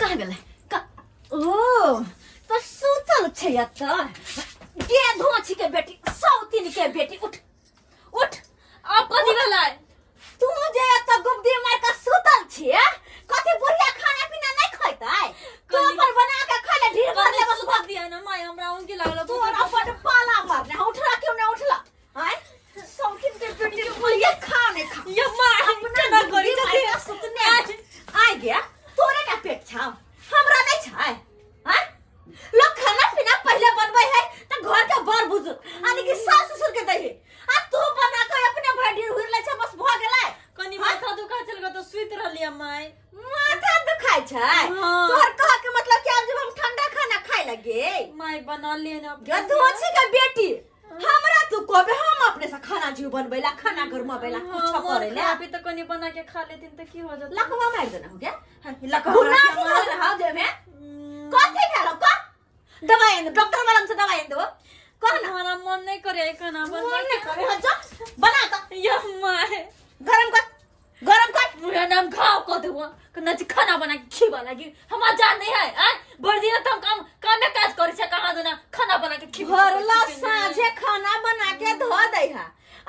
कहाँ गेलै ओ तो सुतल छै एतऽ के धोछी के बेटी सौतीन के बेटी उठ उठ अब कथी भेलै तू जे एतऽ गुबदी मार के सुतल छियै कथी बुढ़िया खाना पीना नहीं खैतै तो पर बना के खा ले ढेर कर ले बस भाग दिया ना माय हमरा उनकी लागल तोरा बड़ पाला मारना उठला क्यों ना उठला हैं सौतीन के बेटी ये खा नहीं खा ये मार अपना ना करी के सुतने आ गया तोरे ना पेट छाव हमरा नहीं छै हैं लोग खाना पीना पहले बनबै है त घर के बड़ बुजुर्ग आदि की सास ससुर के दही आ तू बना के अपने भड़ी हुर ले छ बस भ गेलै कनी माथा दुखा चल ग तो सुइत रहलिया माय माथा दुखाय छै तोहर कह के मतलब कि आज जब हम ठंडा खाना खाए लगे माय बना ले ना गधोछी के बेटी हमरा तू कहबे हम अपने से खाना जीव बनबैला खाना घर में बैला कुछ करे ले अभी तो कनी बना के खा लेतिन त की हो जात लकवा मार देना हो गया लकवा मार रहा दे में कथी भेलो क दवाई दे डॉक्टर वाला से दवाई दे कह ना हमारा मन नहीं करे खाना मन नहीं करे हजा बना का ये माय गरम कर मेरा नाम खाओ को देवा कना खाना बना के खीवा लगी हमारा जान नहीं है आ भर दिन तो हम काम में काज करे छ कहां देना खाना बना के खीवा भरला साझे खाना बना के धो दे है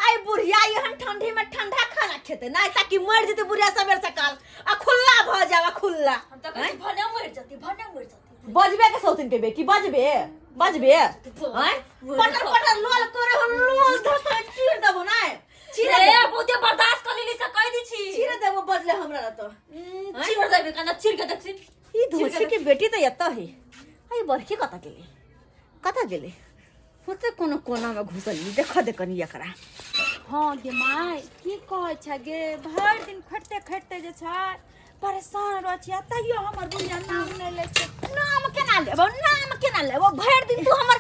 आई बुढ़िया यहन ठंडी में ठंडा खाना खेते ना ताकि मर जते बुढ़िया सबेर सकाल आ खुल्ला भ जावा खुल्ला हम तो कहते भने मर जाती बजबे के सौतिन के बेटी बजबे हैं पटर लोल करे हम लोल धसा चीर देबो ना चिरे ए बहुते बर्दाश्त कर लेली से कह दी छी चीर देबो बजले हमरा तो चिर देबे कना चिर के देखसी ई धोछी के बेटी त एत है आई बरखी कता गेले होते कोनो कोना में घुसली देख दे कनी एकरा हाँ गे माय की कहै छ गे भर दिन खटते जे छ परेशान रह छी तइयो हमर बुढ़िया नाम नहीं ले छ नाम केना लेबो भर दिन तू हमर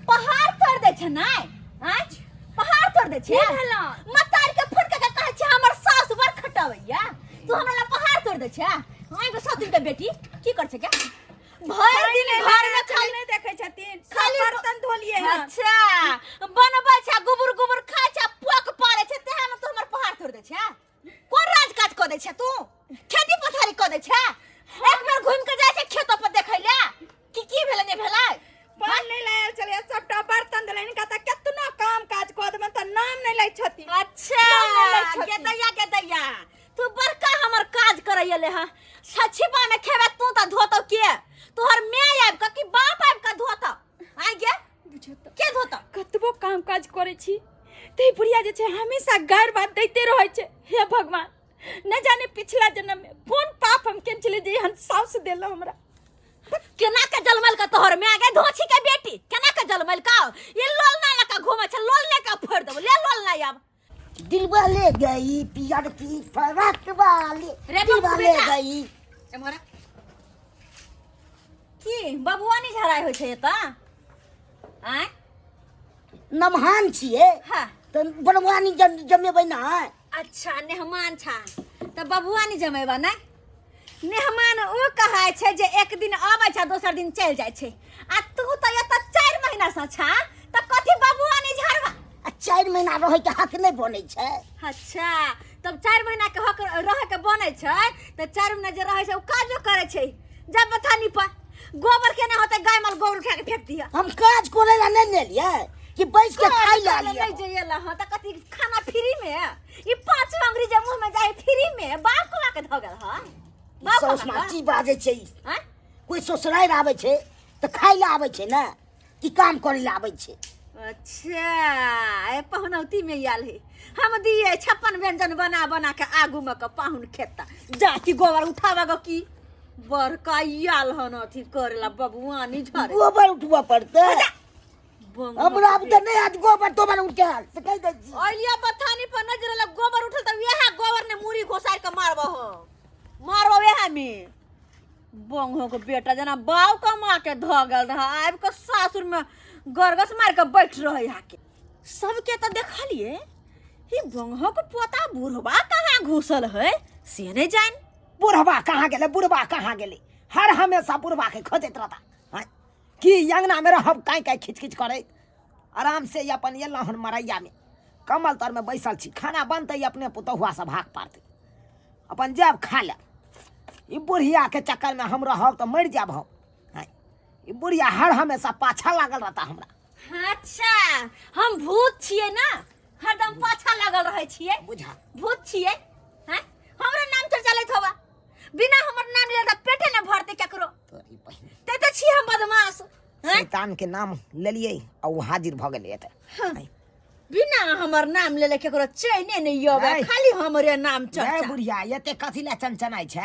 पहाड़ तोड़ दे छ ना आज पहाड़ तोड़ दे छ भेला मतार के फुट के कहै छ हमर सास बर खटवैया तू हमरा पहाड़ तोड़ दे छ आई गो सौतिन के बेटी की कर छ क्या भर दिन घर में खाली नहीं देखे छथिन खाली बर्तन धोलिए हैं अच्छा बनबै छ गुबर खाय छ पोक पारे छ तेहे में तू हमर पहाड़ तोड़ दे छ कोन राज काज क दे छ तू खेती पथारी क दे छ एक बार घूम के जाय छ खेतो पर देखै ले की भेलै नै भेलै पान नहीं लायल चले सबटा बर्तन धोले इनका त केतना काम काज क देबन त नाम नहीं लै छथिन अच्छा के दैया तू बड़का हमर काज करैले ले ह सचिबा में खेबे तू त धोतो के तोहर माय आब का कि बाप आब का धोता आ गे बुझत के धोता कतबो काम काज करे छी ते बुढ़िया जे छै हमेशा गार बात दैते रहै छै हे भगवान न जाने पिछला जन्म में कोन पाप हम केन चले जे हम साउस देलो हमरा केना के जलमल का तोहर में आगे धोछी के बेटी केना के जलमल का ये लोल ना लका घूमे छ लोल ले का फोड़ देबो ले लोल ना आब दिलवा ले गई पियर की फरक वाली दिलवा ले गई एमरा की बबुआनी झराय होय छै एता आय नमहान छिए हां त बनवानी जमेबै ना अच्छा मेहमान छा त बबुआनी जमेबा ना मेहमान ओ कहाय छै जे एक दिन आबै छै दोसर दिन चल जाय छै आ तू त एता 4 महीना से छा त कथि बबुआनी झरवा 4 महीना रहे के हक नहीं बनै छै अच्छा तब 4 महीना के हक रहे के बनै छै त 4 महीना जे रहे छै ओ काजो करे छै जब बथानी पर गोबर केना होते गाय माल गोबर उठा के फेंक दिया हम काज करे ला नहीं ले लिए कि बैठ के खाई ला लिए नहीं जइला हां त कथि खाना फ्री में ई 5 अंगरी जे मुंह में जाए फ्री में बाप को के ध गेल ह बाप सौसमा की बाजे छै हैं कोई ससुराल आवे छै त खाई ला आवे छै ना कि काम करे ला आवे छै अच्छा ए पहुनौती में आयल है हम दिए 56 व्यंजन बना के आगू में के पाहुन खेता जाति गोबर उठावा गो की बड़का आयल हन अथी करेला बबुआनी झरे गोबर उठवा पड़ते हमरा अब त नहीं आज गोबर तो बन उठ के से कह दे छी ओलिया बथानी पर नजर लग गोबर उठल त यह गोबर ने मुरी घोसार के मारबो यह में बंगो के बेटा जना बाव कमा के ध गेल रहा आब के सासुर में गरगस मार के बैठ रहे हा के सबके त देखलिए ई बंगो के पोता बुढ़वा कहां घुसल है से नहीं जान बुढ़वा कहाँ गेले हर हमेशा बुढ़वा के खोजत रहता हैं? कि अंगना में रहब काई खिच करे आराम से अपन ये लहन मरैया में कमल तर में बैसल छी खाना बनते अपने पुतहुआ से भाग पारते अपन जब खा ले ई बुढ़िया के चक्कर में हम रहब तो मर जाब हम। हैं, ई बुढ़िया हर हमेशा पाछा लागल रहता हमरा। अच्छा हम भूत छियै ना, हरदम पाछा लागल रहै छियै। बुझा भूत छियै हैं? हमरा नाम चर्चा लैत होबा, बिना हमर नाम ले त पेटे न भरते केकरो। तोरी बहिन ते त छी हम बदमाश हैं? शैतान के नाम लेलिए और वो हाजिर भ गेलै एते। हैं, बिना हमर नाम लेले केकरो चैने नहीं आवे, नहीं। खाली हमरे नाम ए चर्चा। बुढ़िया एते कथी ले चनचनाई छै?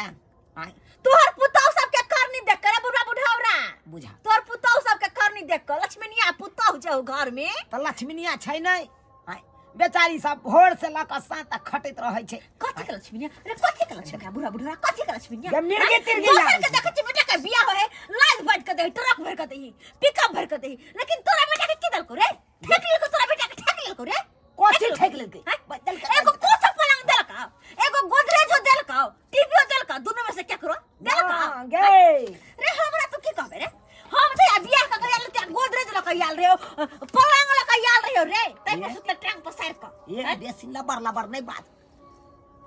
हैं, तोहर पुतौ सब के करनी देख कर बुढ़ा बुढ़ावरा, बुझा तोहर पुतौ सब के करनी देख कर लक्ष्मीनिया पुतौ जो घर में तो लक्ष्मीनिया छै नहीं। हैं, बेचारी सब भोर से लक साँझ तक खटैत रहै छै। कथि के लक्ष्मीनिया? अरे कथि के लक्ष्मीनिया? बुढ़ा बुढ़ा कथि के लक्ष्मीनिया? जब मिर्गी हैं? तिर्गी दोसर लागै के छै। देखै छी बेटा के बियाह होए, लाज बाज के दे, ट्रक भर के दे, पिकअप भर के दे, लेकिन तोरा बेटा के की दलको रे? ठेक लेको तोरा बेटा के ठेक लेको रे? कथी ठेक लेलकै? हैं? बदल के एगो कोसा पलंग देलका, एगो गोदरेज देलका, टीवीओ देलका, दोनों में से केकरो देलका? हां गे रे हमरा तो की कहबे रे? हम तो या बियाह का गयाल ते गोदरेज लका याल रे, पलंग लका याल रे रे, तै पर सुतले ट्रंक पर साइड का। ये बेसी लबर लबर नहीं बात।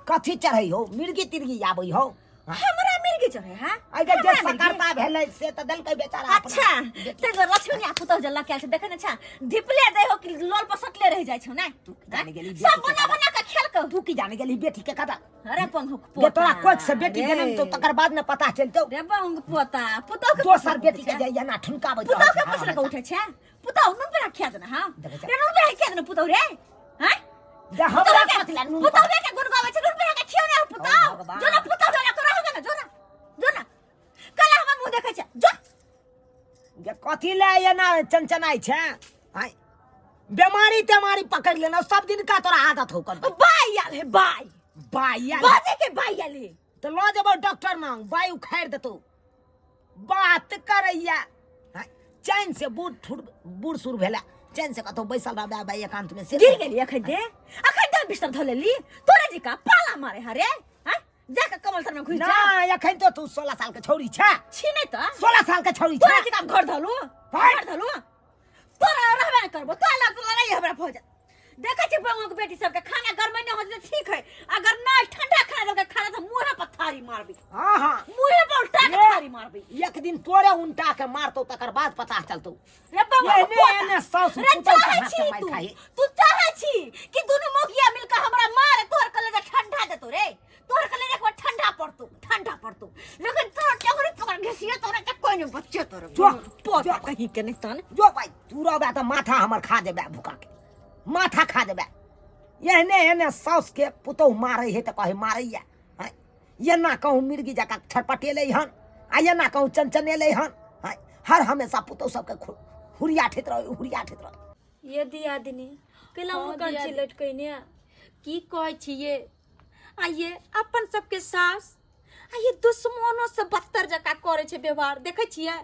कथी चढ़ै हो? मिर्गी तिर्गी आबै हो? हमरा मिर्गी चढ़े हैं? अगर जे हमरा मिर्गी? सकरता भेलै से त देलकै बेचारा अपना। अच्छा ते गो लक्ष्मी आ पुतौ जल्ला के देखे न अच्छा धिपले दे हो कि लोल पर सटले रह जाय छौ ना। तू की जाने गेली सब बना बना के खेल के तू की जाने गेली बेटी के कदा? अरे पंग जे तोरा कोच से बेटी जन्म तो तकर बाद न पता चलतौ। रे पंग पोता पुतौ के दोसर बेटी के जे एना ठुनकाबै पुतौ के पछले के उठे छै, पुतौ नुन पे खिया देना हां रे नुन पे खिया देना पुतौ रे हैं? जे हमरा कथी ला नुन पुतौ के गुनगावे छै नुन पे के खियो ना पुतौ भगवान। जो ना पुतौ जो ना करा हो ना जो ना कला हम मुंह देखै छै जो जे कथी ले एना चनचनाई छै? हैं, बीमारी तेमारी पकड़ लेना सब दिन का तोरा आदत हो कर। बाई आल है बाई बाई बाजे के बाई आले तो लो जब डॉक्टर ना बाई उखाड़ देतो। बात करैया हैं, चैन से बूढ़ सुर भेला, चैन से कतो बैसल रहबे बाई एकांत में से गिर गेली अखन दे बिस्तर धो लेली तोरे जी का पाला मारे हरे हैं? जाके कमल तर में घुस जा ना एखन तो तू 16 साल के छौरी छ। छीने त 16 साल के छौरी तोरे छ। जी का घर धलू घर धलू तोरा रहबे करबो तो अलग लड़ाई हमरा भोज देखे छी बंगो के बेटी सब के खाना घर में न हो ठीक है, अगर ना ठंडा खाना दे खाना तो मुंह पर थारी मारबी। हां हां मुंह पर उल्टा के थारी मारबी। एक दिन तोरे उल्टा के मारतो तकर बाद पता चलतो। रे बंगो एने सासु रे पुतौ के चाहे हाथ से छी मार खाई। तू चाहे छी कि दोनों मोगिया मिलकर हमरा मारे तोर कलेजा ठंडा देतो रे, तोर कलेजा एक बार ठंडा पड़तो लेकिन तोर टंगरी पकड़ घसिया तोरा के कोई नहीं बच्चे तोर पोता कहीं के नहीं तन जो भाई तू रहबे तो माथा हमर खा देबे, भूखा के माथा खा देबे। एहने एहने सास के पुतौ मारै है तो कहे मारैया हैं, ये ना कहूँ मिर्गी जका छटपटेले हन आ ये ना कहूँ चनचनेले हन हैं, हर हमेशा पुतौ सबके हुरियाठैत रहे। ये दियादिनी केला हाँ, मुकान दियादिनी। छी लटकैने की कहै छियै? आ ये अपन सबके सास आ ये दुश्मनों से बदतर जका करे छै व्यवहार देखे छियै?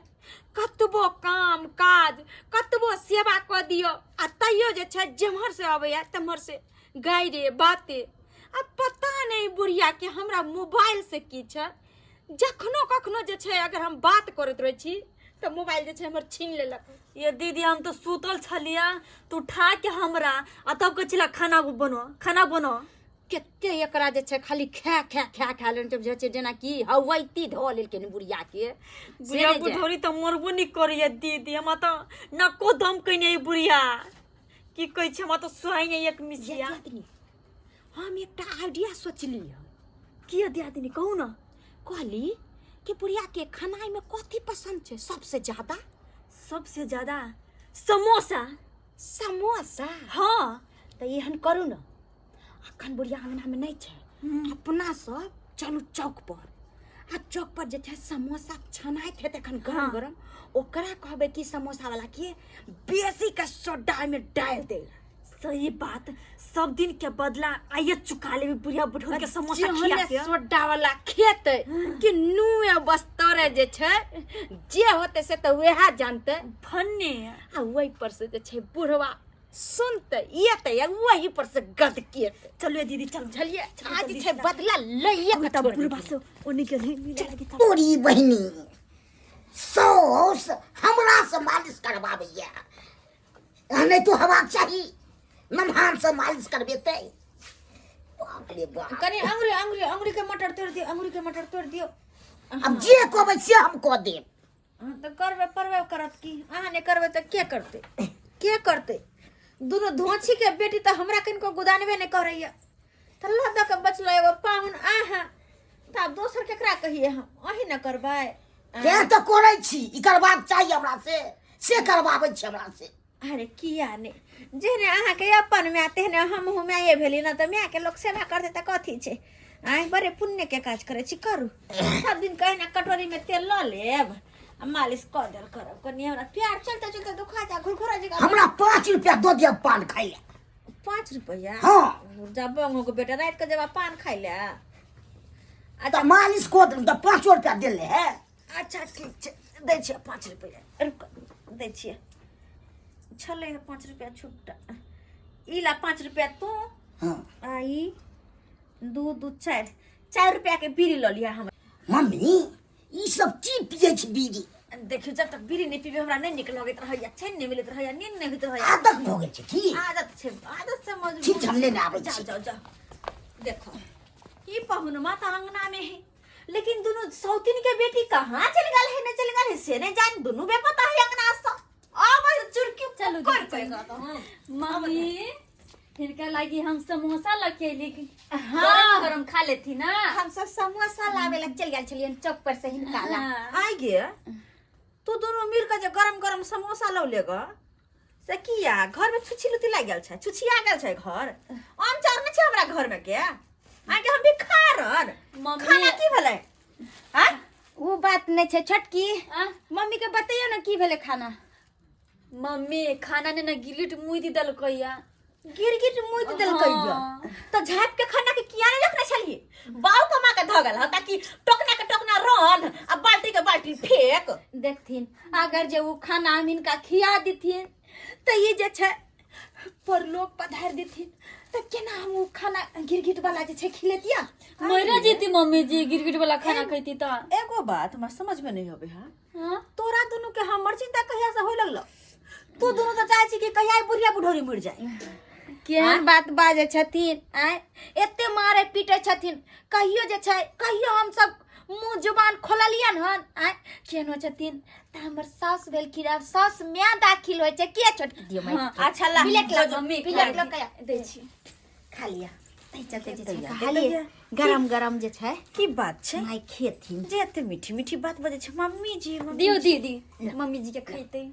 कतबो काम काज कतबो सेवा क दियो आ तैयो जे छै जेम्हर से आबैया तम्हर से गाय रे बाते। अब पता नहीं बुढ़िया के हमरा मोबाइल से की छै, जखनो कखनो जे छै अगर हम बात करैत रहै छी तो मोबाइल जे छै हमर छीन लेलक। ये दीदी हम तो सुतल छलिया तू उठा के हमरा आ तब कहला खाना बनो केते एकरा जे छै खाली खा लेन जब जे छै जेना कि हवैती धो लेलकै ने बुढ़िया के बुढ़िया बुढ़ौरी तो मरबो नहीं करे दीदी, हम तो नको दम कइने बुढ़िया की कहै छै, हम तो सुहाई नहीं एक मिसिया। हम एकटा आइडिया सोचली है। की दियादिनी कहू ना। कहली कि बुढ़िया के खाना में कथी पसंद छै सबसे ज्यादा? समोसा। हाँ तो एहन करू ना, अखन बुढ़िया अंगना में नहीं छै, अपना सब चलू चौक पर आ चौक पर जे छै समोसा छनाइत हेतै अखन गरम गरम, ओकरा कहबै कि समोसा वाला के बेसी के सोडा में डाल दे। सही बात, सब दिन के बदला आइए चुका लेबे बुढ़िया बुढ़ौरी के समोसा खिया के। सोडा वाला खेते कि नुए बस्तरे जे छै जे होते से तो वह जानते भन्ने आ वही पर से जे छै बुढ़वा सुनते येते या वही पर से गदकेते। चलिए दीदी चल चलिए आज छै बदला लइए के तब बुढ़वा से ओनी के नहीं मिले लगी तब तोरी बहिनी सौस हमरा से मालिश करवाबैया, नहीं तो हवा चाहिए नमहान से मालिश करबेते। बाप रे बाप कनी अंगुरी अंगुरी अंगुरी के मटर तोड़ दियो, अंगुरी के मटर तोड़ दियो। अब जे कहबै से हम कह देब। तो करबे परवे करत की, अहाँ ने करबे तो के करते, के करते? दोनों धोछी के बेटी तो हमरा किनको गुदानबे ने करैया। तो लदा के बचलो एगो पाहुन आहा, त अब दोसर केकरा कहिए हम? अही न करबै। के तो करै छी, ई करबाक चाही हमरा से करबाबै छी हमरा से। अरे किया ने, जेने अहाँ के अपन माय तेहने हमहु माये भेली न, त माय के लोग सेवा करते त कथी छै? आइ बड़े पुण्य के काज करे छी, करू। सब दिन कहे ना कटोरी में तेल ल लेब आ मालिश कर देल करब। कनी हमरा प्यार चलते चलते दुखा जा घुरघुरा जगह। हमरा 5 रुपया दो दिया पान खाइ ले। 5 रुपया? हाँ। जब बंगो के बेटा रात के जब पान खाइ ले। अच्छा मालिश को दे 5 रुपया दे ले है। अच्छा ठीक छै, दै छियै 5 रुपया। रुक दै छियै। छलै 5 रुपया छुट्टा। ई ला 5 रुपया तू। हाँ। आई 2 2 4 रुपया के बीड़ी ल लिया हम। मम्मी ई सब की पिए छी बीड़ी? देखियो जब तक बीड़ी नहीं पीबे हमरा नहीं निक लगैत रहैया, चैन नहीं मिलैत रहैया, नींद नहीं होइत रहैया। आदत भ गेल छै की? आदत छै, आदत से मजबूर। ठीक छै, हम लेने आबै छी। जाओ जाओ। देखो ई पहुन माता अंगना में है, लेकिन दोनों सौतीन के बेटी कहाँ चल गल है, न चल गल है से नहीं जान। दोनों बेपता है अंगना से। अब चुरकी चलो कर दीदी, करेगा तो हम। मम्मी इनका लगी हम समोसा लखेली, हाँ। गरम खा लेती ना। हम सब समोसा लावे लग चल गए छलियन चौक पर से हिनकाला। हाँ। आई गे तू दोनों मिल के जे गरम गरम समोसा लौ लेगा से किया घर में छुछी लुती लाग गेल छै, छुछिया गेल छै घर। आम चार न छै हमरा घर में के। आ के हम भी खा रहन। मम्मी खाना की भेलै? हां वो बात नहीं छे छोटकी, आ? मम्मी के बताइयो ना की भेले खाना। मम्मी खाना ने ना गिलिट मुई दी दल कहिया। गिरगिट मुई देल कहिया। हाँ। तो झाप के खाना के किया नहीं रखने छलिए? बाल कमा के धगल ह ताकि टोकना के टोकना रन आ बाल्टी के बाल्टी फेंक। देखथिन अगर जे वो खाना हम इनका खिया देथिन तो ये जे छे परलोक पधार देथिन, तो केना हम वो खाना गिरगिट वाला जे छे खिलेतिया? मरा जीती मम्मी जी गिरगिट वाला खाना खैती त। एगो बात हमरा समझ में नहीं आवे है। हाँ? तोरा दोनों के हमर चिंता कहिया से होय लगलो? तू दोनों तो चाहे छी कि कहिया बुढ़िया बुढ़ोरी मर जाए। केहन बात बाजे छथिन, आय एते मारे पीटे छथिन, कहियो जे छै कहियो हम सब मुंह जुबान खोललियन हन। आय केहनो छथिन त हमर सास भेल खिरा, सास म्या दाखिल होय छै के छोटकी दियो मैं। हाँ। अच्छा ला प्लेट ला मम्मी, प्लेट खा ला कया दै छी। खा लिया। तै चलते जे दैया, खा लिए गरम गरम जे छै की बात छै? माय खेथिन। जे एते मीठी मीठी बात बजे छै मम्मी जी। मम्मी दियो जी। दीदी मम्मी जी के खैते,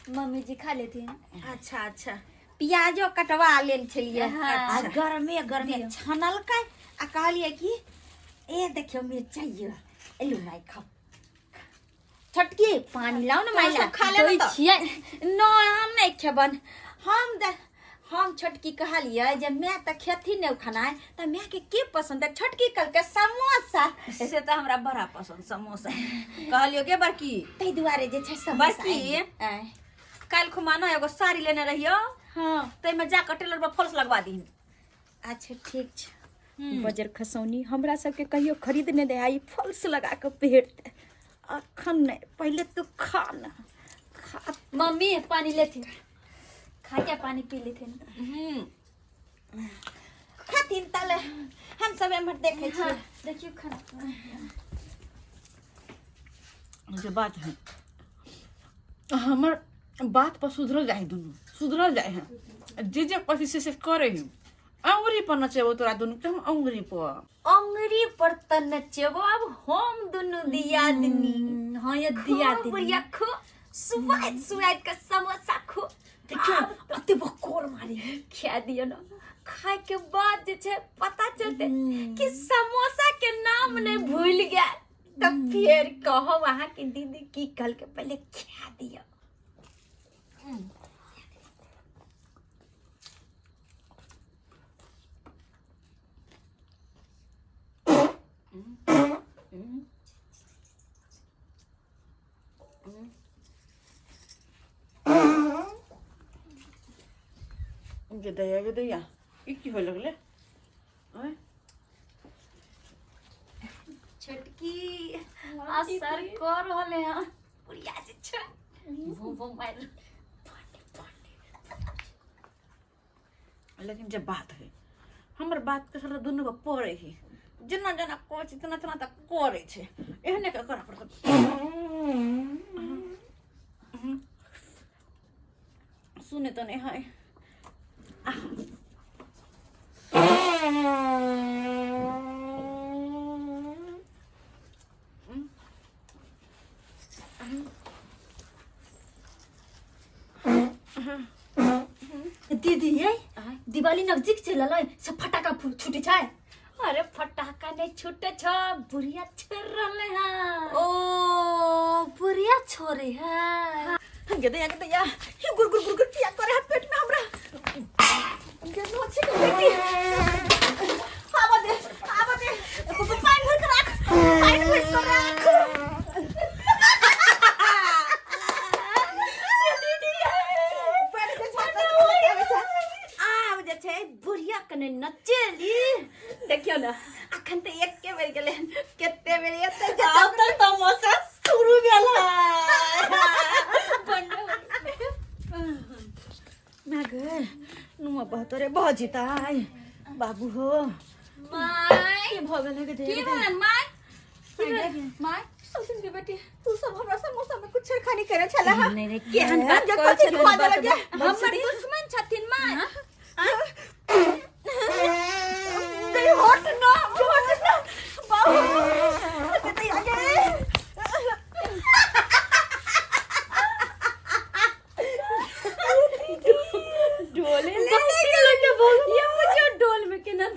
मम्मी जी खा लेती। अच्छा अच्छा। प्याजो कटवा लेल छलिए हाँ। आ गरमे गरमे दियो। छानल का आ कहलिए कि ए देखियो मिर्चाइयो एलु माय खाओ। छोटकी पानी लाओ ना माय ला खा ले ना तो। छियै। नो हम नहीं खेबन। हम छोटकी कहलिए जे मैं त खेती नहीं खाना है त मैं के पसंद है? छोटकी कल के समोसा। ऐसे तो हमरा बड़ा पसंद समोसा। कहलियो के बड़की तै दुआरे जे छै समोसा बड़की? आय। काल खुमाना एगो साड़ी लेने रहियो, हाँ तै में जाकर टेलर पर फॉल्स लगवा दी। अच्छा ठीक छै। बजर खसौनी हमरा सबके कहियो खरीदने दे आई फॉल्स लगा के पेट अखन नहीं, पहले तू खा ना खा। मम्मी पानी लेती, खा के पानी पी लेते। खातिन तले हम सब एमहर देखे छी। हाँ, देखियो खाना। जे बात है हमर बात पर सुधरल जाए, दोनों सुधरल जाए हैं। जे जे पति से करे ही अंगुरी पर नचेबो तोरा दोनों के हम अंगुरी पर। अंगुरी पर त नचेबो अब हम दुनु दिया दनी। हाँ ये दिया खूब दीदी। बढ़िया खो सुवाद का समोसा खो। देखियो अते बकोर मारी खा दियो ना। खाए के बाद जे छै पता चलते कि समोसा के नाम नहीं भूल गया, तब फिर कहो वहां की दीदी की कल के पहले खा दियो। गे दैया ई की होय लगले? आय छोटकी असर कर रहले हैं। बुढ़िया जे छै वो मार। लेकिन जब बात है हमर बात के सारा दुनू के पड़े ही जना जना कहै छै तना तना तक करे छै एहने के करऽ पड़त सुने तो नहीं है दीदी ये दिवाली नजदीक चलल है सब फटाका छूटे छै अरे फटाका नहीं छूटे छ बुढ़िया छोड़ रहले हैं ओ बुढ़िया छोरे है गदे या गुर गुर गुर गुर किया करे है पेट में हमरा गनो छै के बेटी आवा दे पानी भर के रख पानी भर के रख बुढ़िया कने नचेली देखियो ना अखन त एक के बेर गेले केते बेर एते अब तक तमाशा शुरू भेला नागे नुमा बहतरे बजिताई बाबू हो माय के भ गेले के की भलन माय माय सुन के बेटी तू सब हमरा समोसा में कुछ छेड़खानी करे छला हा नहीं केहन बात जब कहै कथि खा देलक हमर दुश्मन छथिन माय ते हट ना बाबू ते आगे डोले ले ये मुझे डोल में केना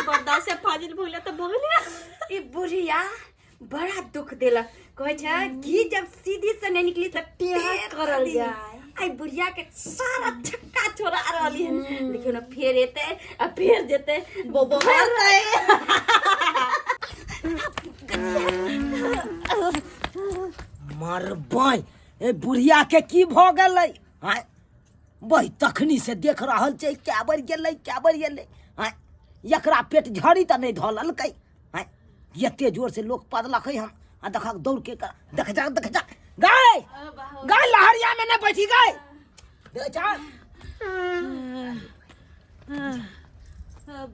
बर्दाश्त से फाजिल भइला त भगले ई बुढ़िया बड़ा दुख देला कहै छै घी जब सीधी से नहीं निकली त टेढ़ करल जाय आई बुढ़िया के सारा छक्का छोड़ा रहली है देखियो ना फेर एते आ फेर जेते बोबो मर बाई ए बुढ़िया के की भ गेलै हाय बई तखनी से देख रहल छै क्या बर गेलै हाय एकरा पेट झड़ी त नहीं धललकै हाय एते जोर से लोग पदलकै हम आ देखा दौड़ के देख जा गाय लहरिया में न बैठी गई देख जा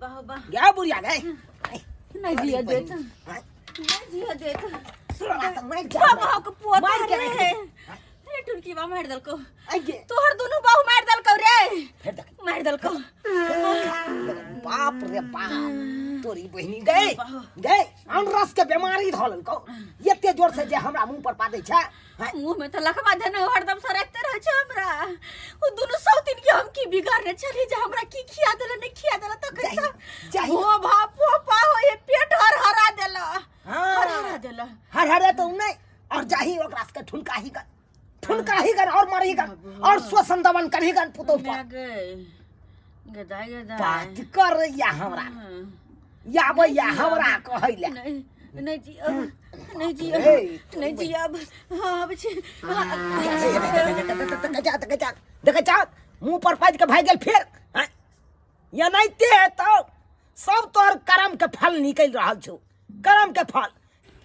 बाबा गया बुढ़िया गए नहीं दिया देता हाय नहीं दिया देता सुना त मैं बाबा के पोता मार के रे रख। रे टुलकी बा मार दलको आगे तोहर दोनों बाहु मार दलको रे फिर देख मार दलको बाप रे बाप तोरी बहिनी गए अनरस के बीमारी धलन को एते जोर से जे हमरा मुंह पर पादै छै मुंह में तो लखमा धन हरदम सरकते रह छै हमरा ओ दोनों सौतिन के हम की बिगाड़ने चली जे हमरा की खिया देला नहीं खिया देला तो कैसा जाहि हो भापो पा हो ये पेट हरा देला हां हरा देला हर तो नहीं और जाहि ओकरा से ठुनका ही कर और मारी कर और श्वसन दमन करही कर पुतो पर गदाई बात कर या हमरा या हमरा कहैले नहीं जी नहीं जी ए, नहीं जी अब हां अब छी देख जा मुंह पर पाज के भाग गेल फिर हैं? या नहीं ते तो सब तोर कर्म के फल निकल रहल छौ कर्म के फल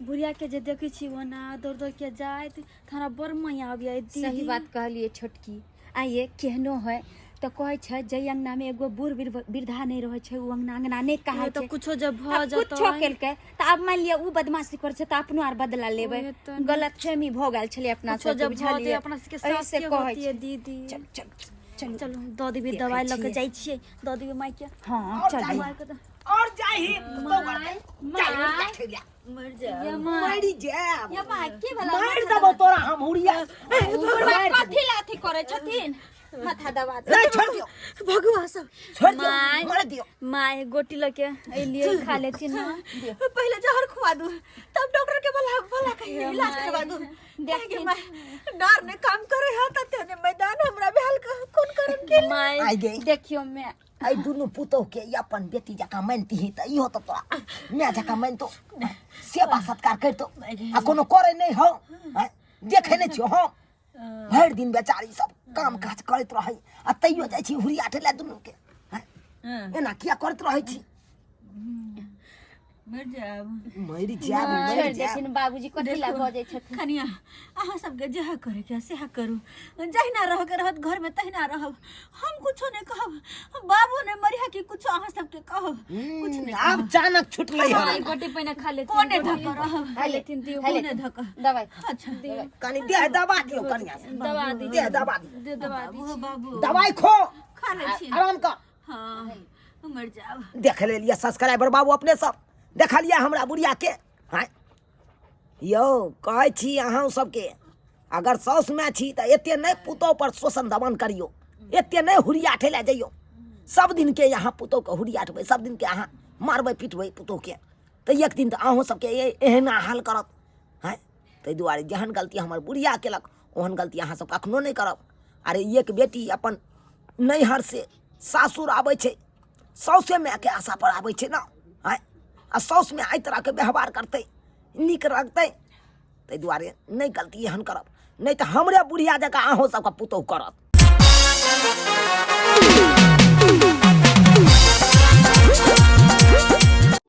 बुढ़िया के जे देखै छी ओना दौड़ दौड़ के जाइत थाना बड़ माया आबिया दीदी सही बात कहलिए छोटकी आइए केहनो है तो कहै छै जय अंगना में एगो बूढ़ वृद्धा नहीं रहे छै उ अंगना नहीं कहा तो कुछो जब भ अब जतो कुछो केलकै त अब मान लिया उ बदमाशी कर छै त अपनो आर बदला लेबै ओहे तो गलतफहमी भ गेल छलै अपना कुछो सब जब भते अपना सबके सास ऐसे के कहै होती है छै दीदी चल चल चलो दऽ देबे देखै दवाई लऽ के छियै। जाइ छियै दऽ देबे माई के हां चल और जाहि मर जा मरी जाब या माई के वाला मार देबो तोरा हम हुरिया कथि लाथी करे छथिन माथा दबा दे नहीं छोड़ दियो भगवा सब छोड़ दियो माय। मार दियो माई गोटी लके एलिए खा लेती ना पहले जहर खुआ दू तब डॉक्टर के भला कहिए इलाज करवा दू देखी डर ने काम करे है त तेने मैदान हमरा बेहल कौन करन के आई माई गई। देखियो मैं आई दुनु पुतो के अपन बेटी जका मानती ही त इहो त तोरा मैं जका मानतो सेवा सत्कार करतो आ कोनो करे नहीं हो देखे नहीं छियो हम भर दिन बेचारी सब काम काज करत रही आ तैयो जाइ छी हुरिया ठेला दुनु के एना किया करत रही छी मर जाब मरि जाब छोड़ मरि जाब देथिन बाबूजी कथी ला बजै छथिन कनिया अहाँ सबके जहाँ करे के सेहा करू जहिना रह के रहत घर में तहिना रहब हम कुछो नहीं कहब बाबू ने मरिया की कुछो अहाँ सबके कहब कुछ नहीं अब चानक छुटलै आई हन गोटी पहिने खा लेती कोने धक रहब खा लेथिन दियो कोने धक दवाई अच्छा कनि दे दबा दियो कनिया से दवा दी दे दबा दियो दे दवा दी बाबू बाबू दवाई खो खा ले छी आराम कर हाँ मर जाब देख ले लिया सब्सक्राइबर बाबू अपने सब देखलिए हमरा बुढ़िया के हैं यौ कहै छी अहाँ सबके अगर साउस में छी तऽ एते नहीं पुतौ पर शोषण दमन करियो एते नहीं हुरिया ठेला जइयो सब दिन के यहाँ पुतौ के हुरिया ठबै सब दिन के अहाँ मारबै पिटबै पुतौ के तऽ एक दिन तऽ अहूँ सबके एहना हाल करत हैं ताहि दुआरे जेहन गलती हमर बुढ़िया केलक ओहन गलती अहाँ सब कखनो नहीं करब। अरे एक बेटी अपन नैहर से सासुर आबै छै साउसे माय के आशा पर आबै छै ना हैं आ साउस में एहि तरह के व्यवहार करते नीक रखते ताहि दुआरे नहीं गलती एहन करब नहीं तो हमरे बुढ़िया जकाँ अहूँ सबके पुतौह करत।